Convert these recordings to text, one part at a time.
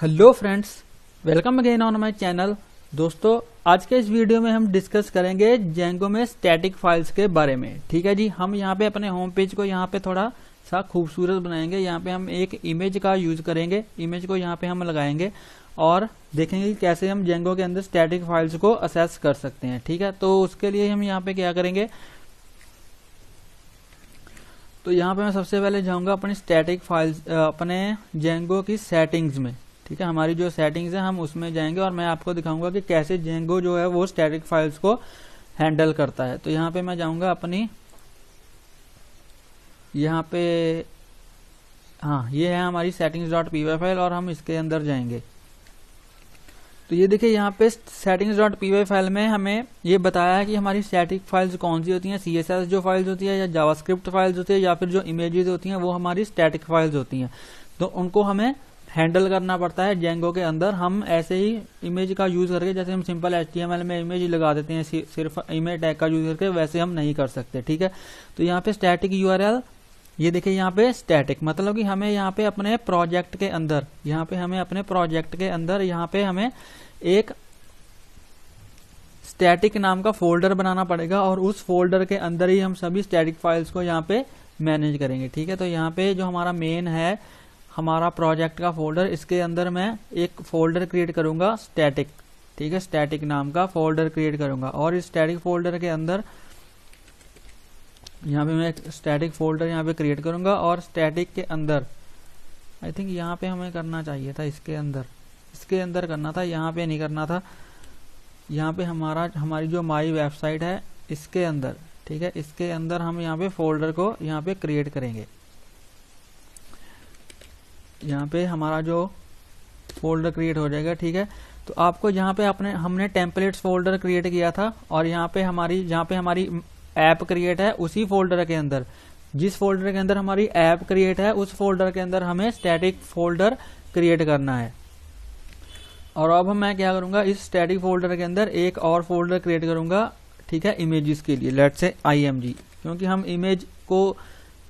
Hello friends, welcome again on my channel. दोस्तों, आज के इस वीडियो में हम डिस्कस करेंगे जेंगो में स्टैटिक फाइल्स के बारे में। ठीक है जी, हम यहाँ पे अपने होम पेज को यहाँ पे थोड़ा सा खूबसूरत बनाएंगे। यहाँ पे हम एक इमेज का यूज करेंगे, इमेज को यहाँ पे हम लगाएंगे और देखेंगे कि कैसे हम जेंगो के अंदर स्टैटिक फाइल्स को असेस कर सकते हैं। ठीक है, तो उसके लिए हम यहाँ पे क्या करेंगे, तो यहाँ पे मैं सबसे पहले जाऊंगा अपनी स्टैटिक फाइल्स, अपने जेंगो की सेटिंग्स में। ठीक है, हमारी जो सेटिंग्स है हम उसमें जाएंगे और मैं आपको दिखाऊंगा कि कैसे जेंगो जो है वो स्टैटिक फाइल्स को हैंडल करता है। तो यहाँ पे मैं जाऊंगा अपनी, यहाँ पे ये है हमारी settings.py फाइल और हम इसके अंदर जाएंगे। तो ये देखिए, यहाँ पे settings.py फाइल में हमें ये बताया है कि हमारी स्टैटिक फाइल्स कौन सी होती हैं। CSS जो फाइल्स होती है या जावास्क्रिप्ट फाइल्स होती है या फिर जो इमेजेस होती हैं वो हमारी स्टैटिक फाइल्स होती हैं। तो उनको हमें हैंडल करना पड़ता है जेंगो के अंदर। हम ऐसे ही इमेज का यूज करके, जैसे हम सिंपल HTML में इमेज लगा देते हैं सिर्फ इमेज टैग का यूज करके, वैसे हम नहीं कर सकते। ठीक है, तो यहाँ पे स्टैटिक URL, ये देखिए यहाँ पे स्टैटिक मतलब कि हमें यहाँ पे अपने प्रोजेक्ट के अंदर, यहाँ पे हमें अपने प्रोजेक्ट के अंदर यहाँ पे हमें एक स्टैटिक नाम का फोल्डर बनाना पड़ेगा और उस फोल्डर के अंदर ही हम सभी स्टैटिक फाइल्स को यहाँ पे मैनेज करेंगे। ठीक है, तो यहाँ पे जो हमारा मेन है, हमारा प्रोजेक्ट का फोल्डर, इसके अंदर मैं एक फोल्डर क्रिएट करूंगा स्टैटिक। ठीक है, स्टैटिक नाम का फोल्डर क्रिएट करूंगा और इस स्टैटिक फोल्डर के अंदर यहाँ पे मैं एक स्टैटिक फोल्डर यहाँ पे क्रिएट करूंगा और स्टैटिक के अंदर आई थिंक यहाँ पे हमें करना चाहिए था, इसके अंदर करना था, यहाँ पे नहीं करना था। यहाँ पे हमारी जो माई वेबसाइट है इसके अंदर, ठीक है, इसके अंदर हम यहाँ पे फोल्डर को यहाँ पे क्रिएट करेंगे। यहाँ पे हमारा जो फोल्डर क्रिएट हो जाएगा। ठीक है, तो आपको यहाँ पे हमने टेम्पलेट्स फोल्डर क्रिएट किया था और यहाँ पे हमारी ऐप क्रिएट है, उसी फोल्डर के अंदर, जिस फोल्डर के अंदर हमारी ऐप क्रिएट है उस फोल्डर के अंदर हमें स्टैटिक फोल्डर क्रिएट करना है। और अब मैं क्या करूंगा, इस स्टैटिक फोल्डर के अंदर एक और फोल्डर क्रिएट करूंगा। ठीक है, इमेजेस के लिए, लेट्स से IMG, क्योंकि हम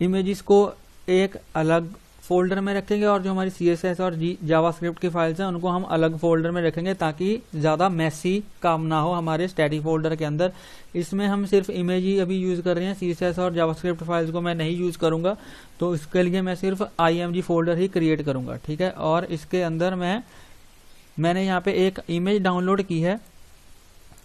इमेजेस को एक अलग फोल्डर में रखेंगे और जो हमारी CSS और जावास्क्रिप्ट की फाइल्स हैं उनको हम अलग फोल्डर में रखेंगे ताकि ज्यादा मैसी काम ना हो हमारे स्टैटिक फोल्डर के अंदर। इसमें हम सिर्फ इमेज ही अभी यूज कर रहे हैं, CSS और जावास्क्रिप्ट फाइल्स को मैं नहीं यूज करूंगा, तो इसके लिए मैं सिर्फ IMG फोल्डर ही क्रिएट करूंगा। ठीक है, और इसके अंदर मैंने यहाँ पे एक इमेज डाउनलोड की है,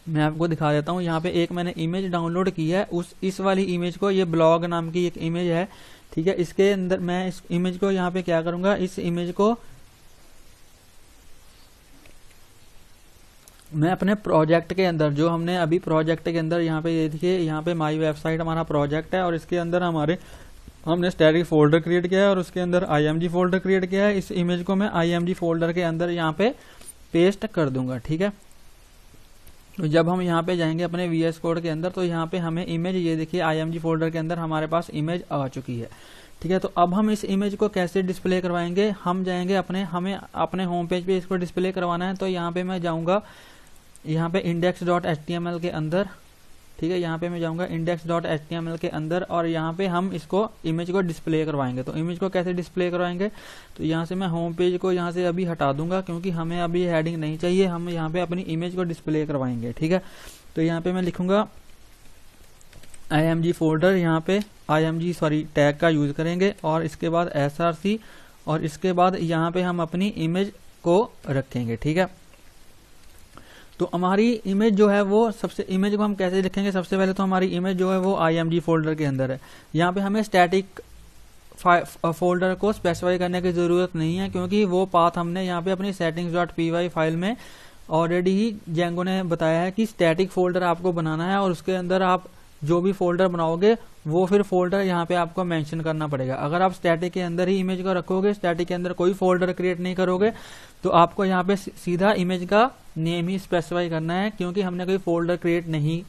मैं आपको दिखा देता हूँ। यहाँ पे मैंने इमेज डाउनलोड की है, इस वाली इमेज को, ये ब्लॉग नाम की एक इमेज है। ठीक है, इसके अंदर मैं इस इमेज को यहाँ पे क्या करूंगा, इस इमेज को मैं अपने प्रोजेक्ट के अंदर, जो हमने अभी प्रोजेक्ट के अंदर यहाँ पे ये देखिए, यहाँ पे माई वेबसाइट हमारा प्रोजेक्ट है और इसके अंदर हमने स्टैटिक फोल्डर क्रिएट किया है और उसके अंदर IMG फोल्डर क्रिएट किया है। इस इमेज को मैं IMG फोल्डर के अंदर यहाँ पे पेस्ट कर दूंगा। ठीक है, तो जब हम यहाँ पे जाएंगे अपने VS कोड के अंदर, तो यहाँ पे हमें इमेज, ये देखिए IMG फोल्डर के अंदर हमारे पास इमेज आ चुकी है। ठीक है, तो अब हम इस इमेज को कैसे डिस्प्ले करवाएंगे, हम जाएंगे हमें अपने होम पेज पे इसको डिस्प्ले करवाना है। तो यहाँ पे मैं जाऊंगा, यहाँ पे index.html के अंदर, ठीक है, यहाँ पे मैं जाऊंगा index.html के अंदर और यहाँ पे हम इसको इमेज को डिस्प्ले करवाएंगे। तो इमेज को कैसे डिस्प्ले करवाएंगे, तो यहाँ से मैं होम पेज को यहाँ से अभी हटा दूंगा क्योंकि हमें अभी हेडिंग नहीं चाहिए, हम यहाँ पे अपनी इमेज को डिस्प्ले करवाएंगे। ठीक है, तो यहाँ पे मैं लिखूंगा IMG फोल्डर, यहाँ पे टैग का यूज करेंगे और इसके बाद src और इसके बाद यहाँ पे हम अपनी इमेज को रखेंगे। ठीक है, तो हमारी इमेज जो है वो इमेज को हम कैसे लिखेंगे, सबसे पहले तो हमारी इमेज जो है वो IMG फोल्डर के अंदर है। यहाँ पे हमें स्टैटिक फोल्डर को स्पेसिफाई करने की जरूरत नहीं है क्योंकि वो पाथ हमने यहाँ पे अपनी settings.py फाइल में ऑलरेडी ही जेंगो ने बताया है कि स्टैटिक फोल्डर आपको बनाना है और उसके अंदर आप जो भी फोल्डर बनाओगे वो फिर फोल्डर यहाँ पे आपको मेंशन करना पड़ेगा। अगर आप स्टैटिक के अंदर ही इमेज को रखोगे, स्टैटिक के अंदर कोई फोल्डर क्रिएट नहीं करोगे, तो आपको यहाँ पे सीधा इमेज का नेम ही स्पेसिफाई करना है क्योंकि हमने कोई फोल्डर क्रिएट नहीं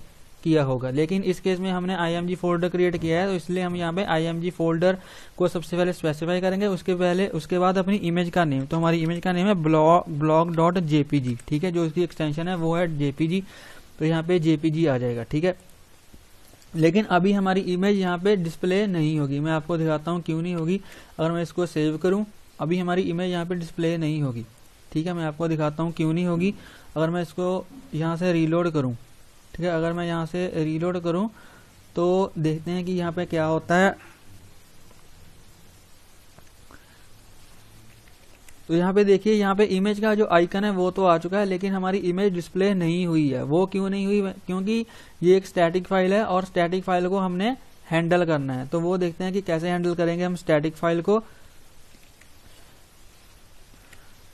किया होगा। लेकिन इस केस में हमने IMG फोल्डर क्रिएट किया है, तो इसलिए हम यहाँ पे IMG फोल्डर को सबसे पहले स्पेसिफाई करेंगे, उसके बाद अपनी इमेज का नेम। तो हमारी इमेज का नेम है blog.jpg। ठीक है, जो इसकी एक्सटेंशन है वो है JPG, तो यहाँ पे JPG आ जाएगा। ठीक है, लेकिन अभी हमारी इमेज यहाँ पे डिस्प्ले नहीं होगी। मैं आपको दिखाता हूँ क्यों नहीं होगी। अगर मैं इसको सेव करूँ, अभी हमारी इमेज यहाँ पे डिस्प्ले नहीं होगी। ठीक है, मैं आपको दिखाता हूँ क्यों नहीं होगी। अगर मैं इसको यहाँ से रीलोड करूँ, ठीक है, अगर मैं यहाँ से रीलोड करूँ तो देखते हैं कि यहाँ पे क्या होता है। तो यहाँ पे देखिए, यहाँ पे इमेज का जो आइकन है वो तो आ चुका है, लेकिन हमारी इमेज डिस्प्ले नहीं हुई है। वो क्यों नहीं हुई? क्योंकि ये एक स्टैटिक फाइल है और स्टैटिक फाइल को हमने हैंडल करना है। तो वो देखते हैं कि कैसे हैंडल करेंगे हम स्टैटिक फाइल को।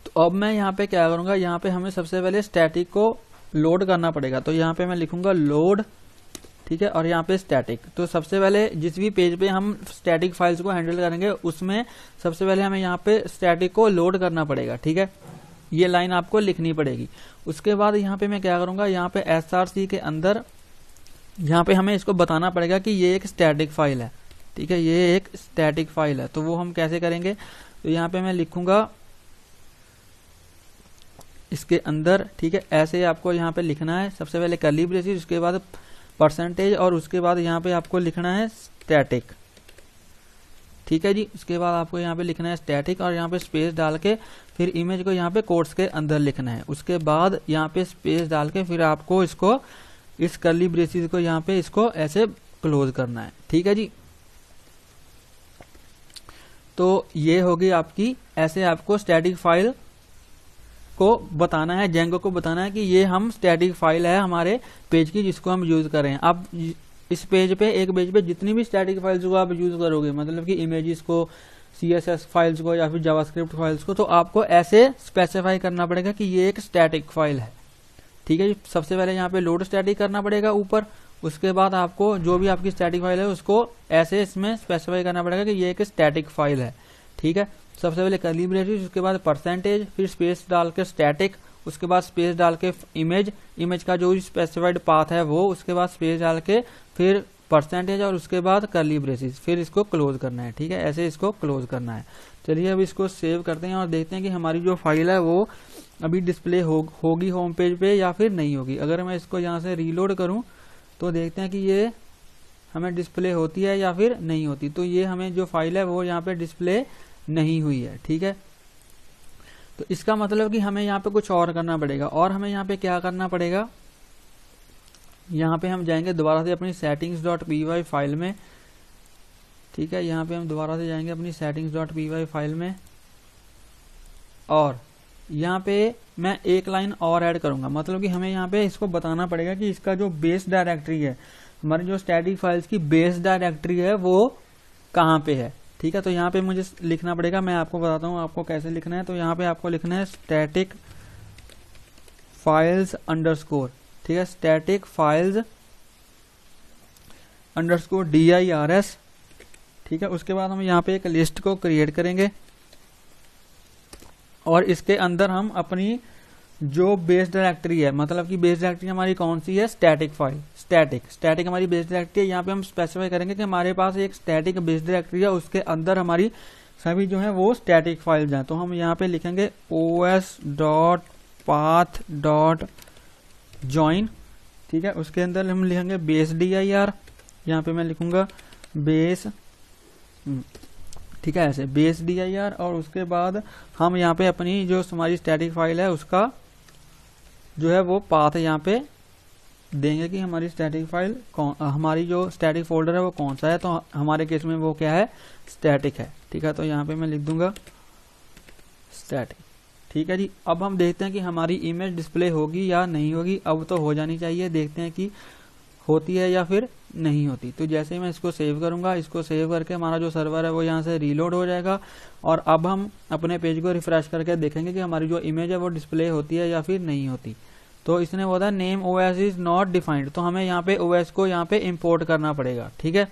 तो अब मैं यहाँ पे क्या करूंगा, यहाँ पे हमें सबसे पहले स्टैटिक को लोड करना पड़ेगा। तो यहाँ पे मैं लिखूंगा लोड, ठीक है, और यहाँ पे स्टैटिक। तो सबसे पहले जिस भी पेज पे हम स्टैटिक फाइल्स को हैंडल करेंगे उसमें सबसे पहले हमें यहाँ पे स्टैटिक को लोड करना पड़ेगा, ठीक है, ये लाइन आपको लिखनी पड़ेगी। उसके बाद यहाँ पे मैं क्या करूंगा, यहाँ पे SRC के अंदर यहाँ पे हमें इसको बताना पड़ेगा कि ये एक स्टैटिक फाइल है, ठीक है, ये एक स्टैटिक फाइल है। तो वो हम कैसे करेंगे, तो यहाँ पे मैं लिखूंगा इसके अंदर, ठीक है, ऐसे आपको यहाँ पे लिखना है। सबसे पहले कर्ली ब्रेसेस, उसके बाद परसेंटेज, और उसके बाद यहाँ पे आपको लिखना है स्टैटिक, ठीक है जी। उसके बाद आपको यहाँ पे लिखना है स्टैटिक और यहाँ पे स्पेस डाल के फिर इमेज को यहाँ पे कोट्स के अंदर लिखना है। उसके बाद यहाँ पे स्पेस डाल के फिर आपको इसको, इस कर्ली ब्रेसेस को यहाँ पे इसको ऐसे क्लोज करना है, ठीक है जी। तो ये होगी आपकी, ऐसे आपको स्टैटिक फाइल को बताना है, जेंगो को बताना है कि ये हम स्टैटिक फाइल है हमारे पेज की जिसको हम यूज कर रहे हैं। अब इस पेज पे, एक पेज पे जितनी भी स्टैटिक फाइल्स को आप यूज करोगे, मतलब कि इमेजेस को, CSS फाइल्स को या फिर जावास्क्रिप्ट फाइल्स को, तो आपको ऐसे स्पेसिफाई करना पड़ेगा कि ये एक स्टैटिक फाइल है, ठीक है जी। सबसे पहले यहाँ पे लोड स्टैटिक करना पड़ेगा ऊपर, उसके बाद आपको जो भी आपकी स्टैटिक फाइल है उसको ऐसे इसमें स्पेसिफाई करना पड़ेगा कि ये एक स्टैटिक फाइल है, ठीक है। सबसे पहले कर्ली ब्रेसेस, उसके बाद परसेंटेज, फिर स्पेस डाल के स्टैटिक, उसके बाद स्पेस डाल के इमेज का जो स्पेसिफाइड पाथ है वो, उसके बाद स्पेस डाल के फिर परसेंटेज और उसके बाद कर्ली ब्रेसेस, फिर इसको क्लोज करना है, ठीक है, ऐसे इसको क्लोज करना है। चलिए अब इसको सेव करते हैं और देखते हैं कि हमारी जो फाइल है वो अभी डिस्प्ले होगी होम पेज पे या फिर नहीं होगी। अगर मैं इसको यहाँ से रीलोड करूँ तो देखते हैं कि ये हमें डिस्प्ले होती है या फिर नहीं होती। तो ये हमें जो फाइल है वो यहाँ पे डिस्प्ले नहीं हुई है, ठीक है। तो इसका मतलब कि हमें यहाँ पे कुछ और करना पड़ेगा। और हमें यहाँ पे क्या करना पड़ेगा, यहाँ पे हम जाएंगे दोबारा से अपनी settings.py फाइल में, ठीक है, यहाँ पे हम दोबारा से जाएंगे अपनी settings.py फाइल में और यहाँ पे मैं एक लाइन और ऐड करूंगा। मतलब कि हमें यहाँ पे इसको बताना पड़ेगा कि इसका जो बेस डायरेक्टरी है, हमारी जो स्टैटिक फाइल्स की बेस डायरेक्टरी है वो कहाँ पे है, ठीक है। तो यहाँ पे मुझे लिखना पड़ेगा, मैं आपको बताता हूँ आपको कैसे लिखना है। तो यहाँ पे आपको लिखना है स्टैटिक फाइल्स अंडरस्कोर, ठीक है, स्टैटिक फाइल्स अंडरस्कोर DIRS, ठीक है। उसके बाद हम यहाँ पे एक लिस्ट को क्रिएट करेंगे और इसके अंदर हम अपनी जो बेस डायरेक्टरी है, मतलब कि बेस डायरेक्टरी हमारी कौन सी है, स्टैटिक फाइल, स्टैटिक हमारी बेस डायरेक्टरी है। यहाँ पे हम स्पेसिफाई करेंगे कि हमारे पास एक स्टैटिक बेस डायरेक्टरी है, उसके अंदर हमारी सभी जो है वो स्टैटिक फाइल्स हैं। तो हम यहाँ पे लिखेंगे os.path.join, ठीक है। उसके अंदर हम लिखेंगे बेस dir, यहाँ पे मैं लिखूंगा बेस, ठीक है, ऐसे बेस dir। और उसके बाद हम यहाँ पे अपनी जो हमारी स्टैटिक फाइल है उसका जो है वो पाथ यहाँ पे देंगे कि हमारी स्टैटिक फाइल हमारी जो स्टैटिक फोल्डर है वो कौन सा है। तो हमारे केस में वो क्या है, स्टैटिक है, ठीक है। तो यहाँ पे मैं लिख दूंगा स्टैटिक, ठीक है जी। अब हम देखते हैं कि हमारी इमेज डिस्प्ले होगी या नहीं होगी। अब तो हो जानी चाहिए, देखते हैं कि होती है या फिर नहीं होती। तो जैसे ही मैं इसको सेव करूंगा, इसको सेव करके हमारा जो सर्वर है वो यहाँ से रीलोड हो जाएगा और अब हम अपने पेज को रिफ्रेश करके देखेंगे कि हमारी जो इमेज है वो डिस्प्ले होती है या फिर नहीं होती। तो इसने बोला name OS is not defined, तो हमें यहाँ पे OS को यहाँ पे इंपोर्ट करना पड़ेगा, ठीक है।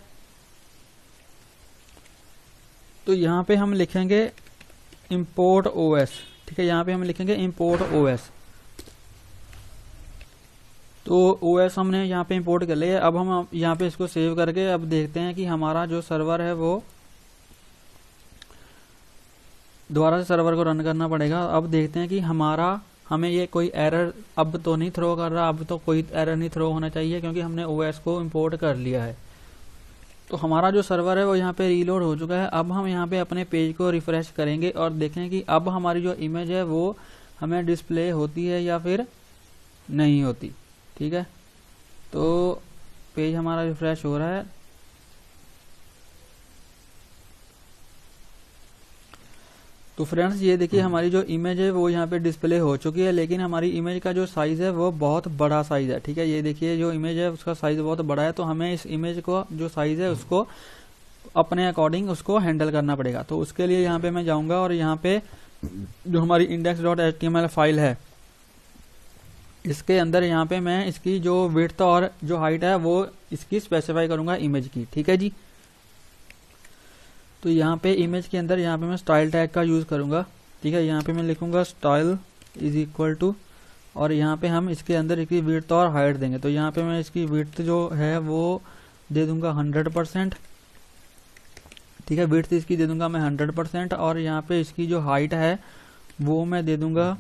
तो यहाँ पे हम लिखेंगे इंपोर्ट OS, ठीक है, यहाँ पे हम लिखेंगे इंपोर्ट OS। तो OS हमने यहाँ पे इंपोर्ट कर लिया। अब हम यहाँ पे इसको सेव करके अब देखते हैं कि हमारा जो सर्वर है वो दोबारा से सर्वर को रन करना पड़ेगा। अब देखते हैं कि हमें ये कोई एरर अब तो नहीं थ्रो कर रहा, अब तो कोई एरर नहीं थ्रो होना चाहिए क्योंकि हमने OS को इंपोर्ट कर लिया है। तो हमारा जो सर्वर है वो यहाँ पे रीलोड हो चुका है। अब हम यहाँ पे अपने पेज को रिफ्रेश करेंगे और देखें कि अब हमारी जो इमेज है वो हमें डिस्प्ले होती है या फिर नहीं होती। ठीक है, तो पेज हमारा रिफ्रेश हो रहा है। तो फ्रेंड्स ये देखिए हमारी जो इमेज है वो यहाँ पे डिस्प्ले हो चुकी है, लेकिन हमारी इमेज का जो साइज है वो बहुत बड़ा साइज है। ठीक है, ये देखिए जो इमेज है उसका साइज बहुत बड़ा है, तो हमें इस इमेज को जो साइज है उसको अपने अकॉर्डिंग उसको हैंडल करना पड़ेगा। तो उसके लिए यहाँ पे मैं जाऊंगा और यहाँ पे जो हमारी index.html फाइल है इसके अंदर यहाँ पे मैं इसकी जो विड्थ और जो हाइट है वो इसकी स्पेसिफाई करूंगा इमेज की। ठीक है जी, तो यहाँ पे इमेज के अंदर यहाँ पे मैं स्टाइल टैग का यूज करूंगा। ठीक है, यहाँ पे मैं लिखूंगा स्टाइल इज इक्वल टू, और यहाँ पे हम इसके अंदर इसकी विड्थ और हाइट देंगे। तो यहाँ पे मैं इसकी विड्थ जो है वो दे दूंगा 100%। ठीक है, विड्थ इसकी दे दूंगा मैं 100%, और यहाँ पे इसकी जो हाइट है वो मैं दे दूंगा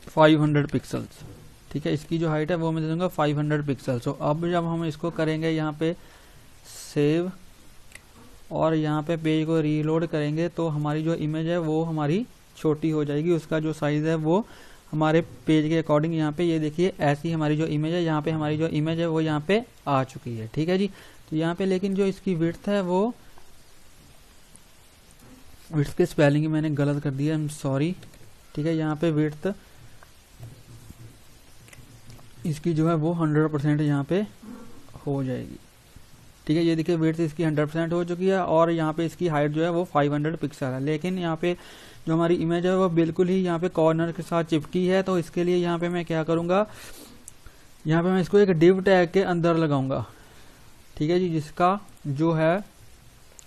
500 पिक्सल्स। ठीक है, इसकी जो हाइट है वो मैं दे दूंगा 500 पिक्सल्स। तो अब जब हम इसको करेंगे यहाँ पे सेव और यहाँ पे पेज को रीलोड करेंगे तो हमारी जो इमेज है वो हमारी छोटी हो जाएगी, उसका जो साइज है वो हमारे पेज के अकॉर्डिंग यहाँ पे ये देखिए ऐसी हमारी जो इमेज है, यहाँ पे हमारी जो इमेज है वो यहाँ पे आ चुकी है। ठीक है जी, तो यहाँ पे लेकिन जो इसकी विड्थ है वो विड्थ के स्पेलिंग मैंने गलत कर दिया, आई एम सॉरी। ठीक है, यहाँ पे विड्थ इसकी जो है वो 100% यहाँ पे हो जाएगी। ठीक है, ये देखिए विड्थ इसकी 100% हो चुकी है और यहाँ पे इसकी हाइट जो है वो 500 पिक्सल है। लेकिन यहाँ पे जो हमारी इमेज है वो बिल्कुल ही यहाँ पे कॉर्नर के साथ चिपकी है। तो इसके लिए यहाँ पे मैं क्या करूँगा, यहाँ पे मैं इसको एक डिव टैग के अंदर लगाऊंगा। ठीक है जी, जिसका जो है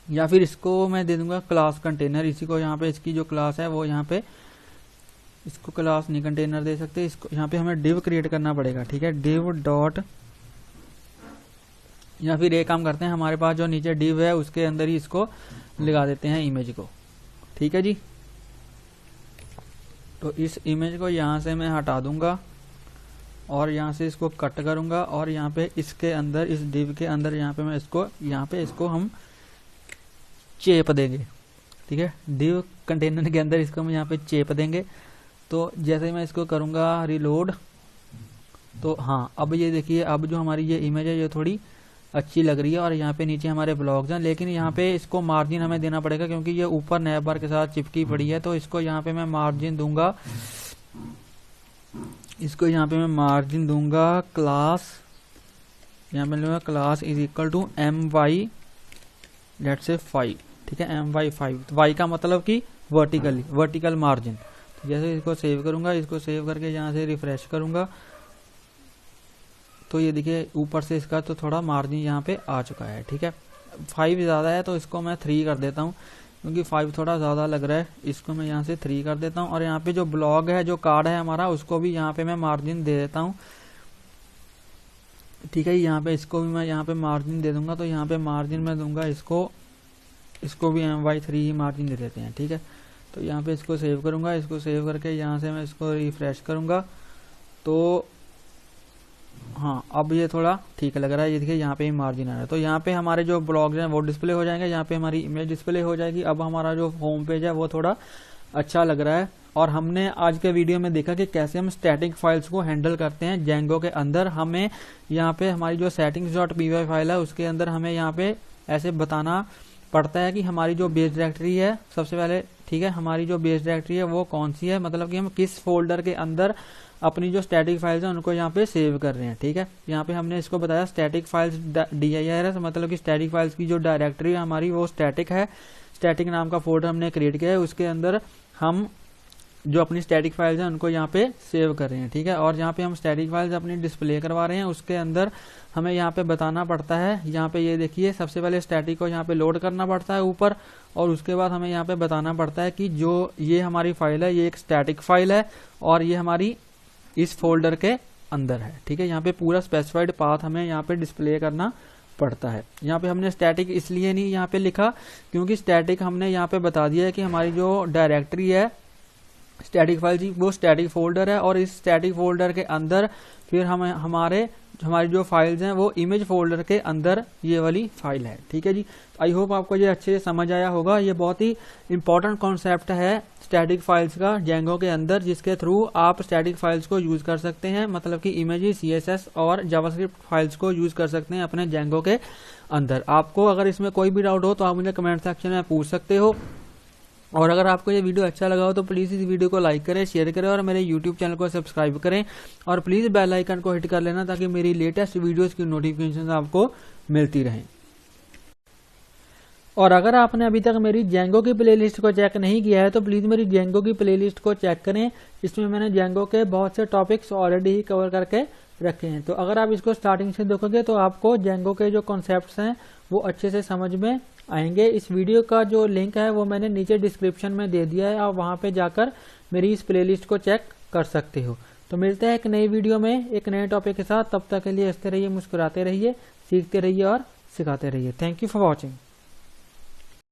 या फिर इसको मैं दे दूंगा क्लास कंटेनर। इसी को यहाँ पे इसकी जो क्लास है वो यहाँ पे इसको क्लास नहीं कंटेनर दे सकते, इसको यहाँ पे हमें डिव क्रिएट करना पड़ेगा। ठीक है, डिव डॉट, या फिर एक काम करते हैं हमारे पास जो नीचे डिव है उसके अंदर ही इसको लगा देते हैं इमेज को। ठीक है जी, तो इस इमेज को यहाँ से मैं हटा दूंगा और यहाँ से इसको कट करूंगा और यहाँ पे इसके अंदर इस डिव के अंदर यहाँ पे मैं इसको हम चेप देंगे। ठीक है, डिव कंटेनर के अंदर इसको हम यहाँ पे चेप देंगे। तो जैसे ही मैं इसको करूंगा रिलोड, तो हाँ अब ये देखिए अब जो हमारी ये इमेज है ये थोड़ी अच्छी लग रही है और यहाँ पे नीचे हमारे ब्लॉग्स हैं। लेकिन यहाँ पे इसको मार्जिन हमें देना पड़ेगा क्योंकि ये ऊपर नैब बार के साथ चिपकी पड़ी है। तो इसको यहाँ पे मैं मार्जिन दूंगा, इसको यहाँ पे मैं मार्जिन दूंगा क्लास, यहाँ पे लूंगा class is equal to my let's say 5। ठीक है, my5, y का मतलब कि वर्टिकल मार्जिन। तो जैसे इसको सेव करूंगा, इसको सेव करके यहाँ से रिफ्रेश करूंगा तो ये देखिए ऊपर से इसका तो थोड़ा मार्जिन यहाँ पे आ चुका है। ठीक है, 5 ज़्यादा है तो इसको मैं 3 कर देता हूँ क्योंकि 5 थोड़ा ज़्यादा लग रहा है, इसको मैं यहाँ से 3 कर देता हूँ। और यहाँ पे जो ब्लॉग है, जो कार्ड है हमारा, उसको भी यहाँ पे मैं मार्जिन दे देता हूँ। ठीक है, यहाँ पे इसको भी मैं यहाँ पे मार्जिन दे दूंगा। तो यहाँ पे मार्जिन मैं दूंगा इसको भी my3 ही मार्जिन दे देते हैं। ठीक है, तो यहाँ पे इसको सेव करूंगा, इसको सेव करके यहाँ से मैं इसको रिफ्रेश करूंगा तो हाँ अब ये थोड़ा ठीक लग रहा है। ये देखिए यहाँ पे ही मार्जिन आ रहा है। तो यहाँ पे हमारे जो ब्लॉग्स हैं वो डिस्प्ले हो जाएंगे, यहाँ पे हमारी इमेज डिस्प्ले हो जाएगी। अब हमारा जो होम पेज है वो थोड़ा अच्छा लग रहा है। और हमने आज के वीडियो में देखा कि कैसे हम स्टैटिक फाइल्स को हैंडल करते हैं जेंगो के अंदर। हमें यहाँ पे हमारी जो settings.py फाइल है उसके अंदर हमें यहाँ पे ऐसे बताना पड़ता है कि हमारी जो बेस डायरेक्टरी है सबसे पहले, ठीक है, हमारी जो बेस डायरेक्टरी है वो कौन सी है, मतलब कि हम किस फोल्डर के अंदर अपनी जो स्टैटिक फाइल्स हैं उनको यहाँ पे सेव कर रहे हैं। ठीक है, यहाँ पे हमने इसको बताया स्टैटिक फाइल्स dir, मतलब कि स्टैटिक फाइल्स की जो डायरेक्टरी है हमारी वो स्टैटिक है। स्टैटिक नाम का फोल्डर हमने क्रिएट किया है, उसके अंदर हम जो अपनी स्टैटिक फाइल्स हैं उनको यहाँ पे सेव कर रहे हैं। ठीक है, और यहाँ पे हम स्टैटिक फाइल्स अपनी डिस्प्ले करवा रहे हैं, उसके अंदर हमें यहाँ पे बताना पड़ता है। यहाँ पे ये देखिए सबसे पहले स्टैटिक को यहाँ पे लोड करना पड़ता है ऊपर, और उसके बाद हमें यहाँ पे बताना पड़ता है कि जो ये हमारी फाइल है ये एक स्टैटिक फाइल है और ये हमारी इस फोल्डर के अंदर है। ठीक है, यहाँ पे पूरा स्पेसिफाइड पाथ हमें यहाँ पे डिस्प्ले करना पड़ता है। यहाँ पे हमने स्टैटिक इसलिए नहीं यहाँ पे लिखा क्योंकि स्टैटिक हमने यहाँ पे बता दिया है कि हमारी जो डायरेक्टरी है स्टैटिक फाइल जी वो स्टैटिक फोल्डर है और इस स्टैटिक फोल्डर के अंदर फिर हम हमारे हमारी जो फाइल्स हैं वो इमेज फोल्डर के अंदर ये वाली फाइल है। ठीक है जी, आई होप आपको ये अच्छे से समझ आया होगा। ये बहुत ही इंपॉर्टेंट कॉन्सेप्ट है स्टैटिक फाइल्स का जेंगो के अंदर, जिसके थ्रू आप स्टैटिक फाइल्स को यूज कर सकते हैं, मतलब कि इमेजेस, CSS और जावास्क्रिप्ट फाइल्स को यूज कर सकते हैं अपने जेंगो के अंदर। आपको अगर इसमें कोई भी डाउट हो तो आप मुझे कमेंट सेक्शन में पूछ सकते हो। और अगर आपको ये वीडियो अच्छा लगा हो तो प्लीज़ इस वीडियो को लाइक करें, शेयर करें और मेरे यूट्यूब चैनल को सब्सक्राइब करें और प्लीज़ बेल आइकन को हिट कर लेना ताकि मेरी लेटेस्ट वीडियोस की नोटिफिकेशन आपको मिलती रहें। और अगर आपने अभी तक मेरी जेंगो की प्लेलिस्ट को चेक नहीं किया है तो प्लीज़ मेरी जेंगो की प्लेलिस्ट को चेक करें। इसमें मैंने जेंगो के बहुत से टॉपिक्स ऑलरेडी ही कवर करके रखे हैं। तो अगर आप इसको स्टार्टिंग से देखोगे तो आपको जेंगो के जो कॉन्सेप्ट्स हैं वो अच्छे से समझ में आएंगे। इस वीडियो का जो लिंक है वो मैंने नीचे डिस्क्रिप्शन में दे दिया है, आप वहां पे जाकर मेरी इस प्लेलिस्ट को चेक कर सकते हो। तो मिलते हैं एक नई वीडियो में एक नए टॉपिक के साथ। तब तक के लिए हंसते रहिए, मुस्कुराते रहिए, सीखते रहिए और सिखाते रहिए। Thank you for watching.